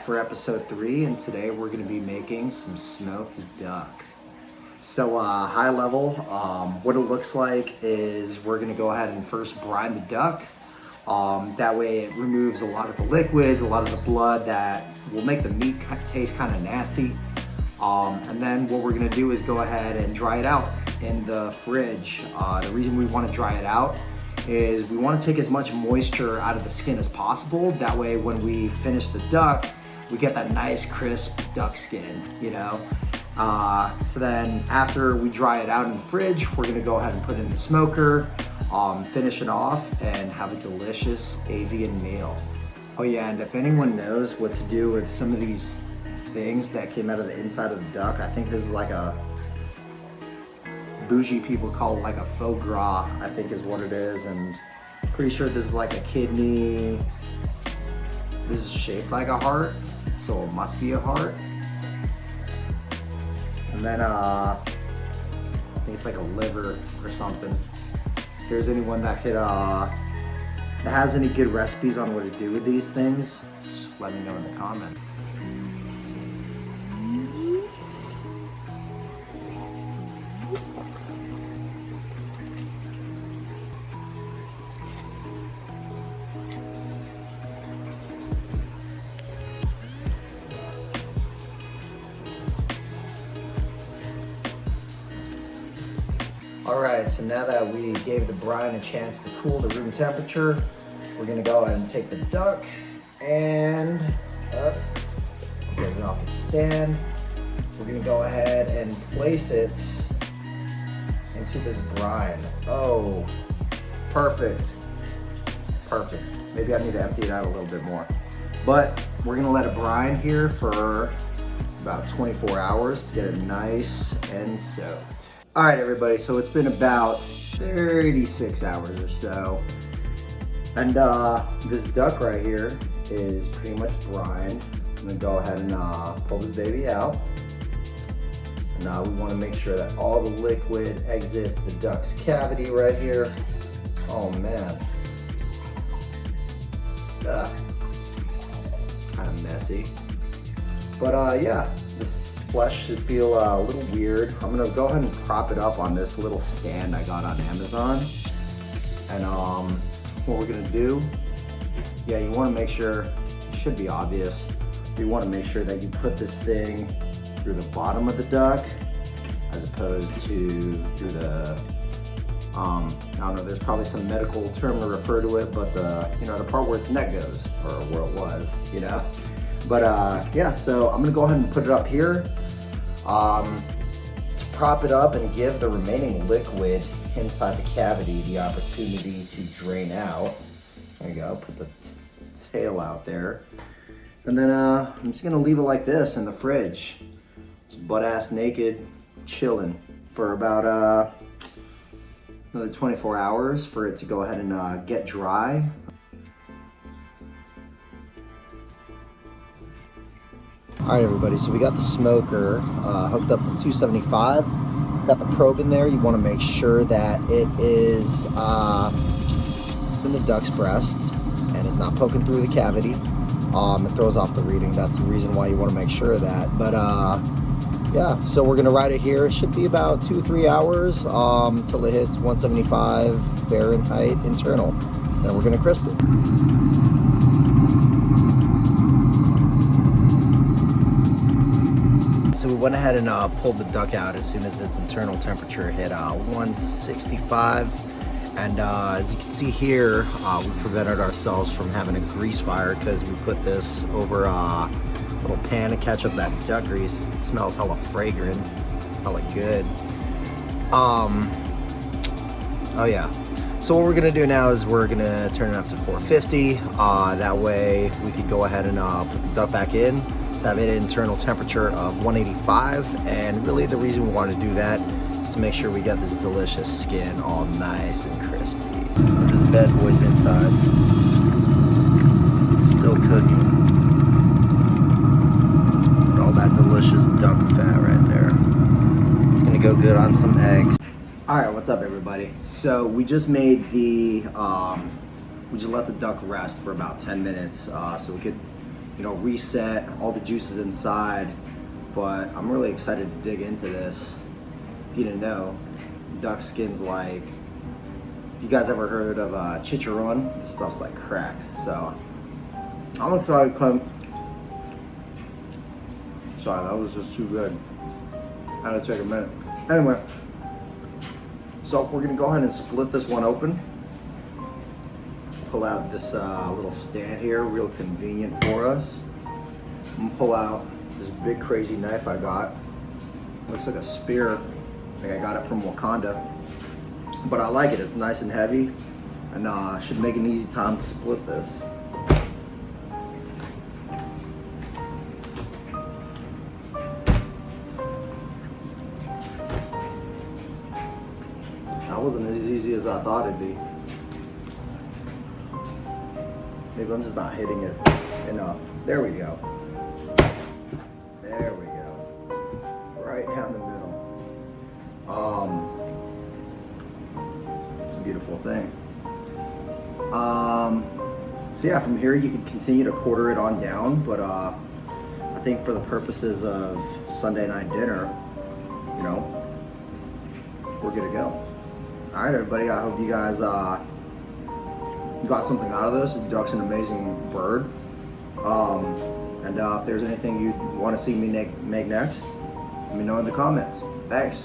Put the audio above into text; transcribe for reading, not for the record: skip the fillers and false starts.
back for episode 3, and today we're going to be making some smoked duck. So high level, what it looks like is we're going to go ahead and first brine the duck. That way it removes a lot of the liquids, a lot of the blood that will make the meat taste kind of nasty. And then what we're going to do is go ahead and dry it out in the fridge. The reason we want to dry it out is we want to take as much moisture out of the skin as possible. That way when we finish the duck, we get that nice crisp duck skin, you know? So then after we dry it out in the fridge, we're gonna go ahead and put it in the smoker, finish it off, and have a delicious avian meal. Oh yeah, and if anyone knows what to do with some of these things that came out of the inside of the duck, I think this is like a bougie people call it like a faux gras, I think is what it is, and pretty sure this is like a kidney. This is shaped like a heart, so it must be a heart. And then I think it's like a liver or something. If there's anyone that could that has any good recipes on what to do with these things, just let me know in the comments. All right, so now that we gave the brine a chance to cool to room temperature, we're gonna go ahead and take the duck and get it off its stand. We're gonna go ahead and place it into this brine. Oh, perfect, perfect. Maybe I need to empty it out a little bit more. But we're gonna let it brine here for about 24 hours to get it nice and soaked. All right, everybody, so it's been about 36 hours or so. And this duck right here is pretty much brined. I'm gonna go ahead and pull this baby out. And we wanna make sure that all the liquid exits the duck's cavity right here. Oh man. Kind of messy. But yeah, this flesh should feel a little weird. I'm gonna go ahead and prop it up on this little stand I got on Amazon. And what we're gonna do, yeah, you wanna make sure, it should be obvious, you wanna make sure that you put this thing through the bottom of the duck as opposed to through the, I don't know, there's probably some medical term to refer to it, but the, you know, the part where its neck goes, or where it was, you know? But yeah, so I'm gonna go ahead and put it up here to prop it up and give the remaining liquid inside the cavity the opportunity to drain out. There you go, put the tail out there. And then I'm just gonna leave it like this in the fridge. It's butt-ass naked, chilling for about another 24 hours for it to go ahead and get dry. All right, everybody, so we got the smoker hooked up to 275. Got the probe in there. You want to make sure that it is it's in the duck's breast and it's not poking through the cavity. It throws off the reading. That's the reason why you want to make sure of that. But yeah, so we're going to ride it here. It should be about 2-3 hours till it hits 175 Fahrenheit internal. Then we're going to crisp it. So we went ahead and pulled the duck out as soon as its internal temperature hit 165. And as you can see here, we prevented ourselves from having a grease fire because we put this over a little pan to catch up that duck grease. It smells hella fragrant, hella good. Oh yeah. So what we're gonna do now is we're gonna turn it up to 450. That way we could go ahead and put the duck back in. Have an internal temperature of 185, and really the reason we want to do that is to make sure we get this delicious skin all nice and crispy. This bad boy's insides still cooking. All that delicious duck fat right there. It's gonna go good on some eggs. All right, what's up, everybody? So we just made the we just let the duck rest for about 10 minutes so we could reset all the juices inside. But I'm really excited to dig into this. If you didn't know, duck skin's like, if you guys ever heard of chicharron, this stuff's like crack. So I'm gonna try to come. Sorry, that was just too good. I had to take a minute. Anyway, so we're gonna go ahead and split this one open. Pull out this little stand here, real convenient for us. I'm gonna pull out this big crazy knife I got. Looks like a spear. I think I got it from Wakanda. But I like it, it's nice and heavy, and should make an easy time to split this. That wasn't as easy as I thought it'd be. Maybe I'm just not hitting it enough. There we go. There we go. Right down the middle. It's a beautiful thing. So yeah, from here you can continue to quarter it on down, but I think for the purposes of Sunday night dinner, we're good to go. All right, everybody. I hope you guys got something out of this. Duck's an amazing bird. And if there's anything you want to see me make next, let me know in the comments. Thanks.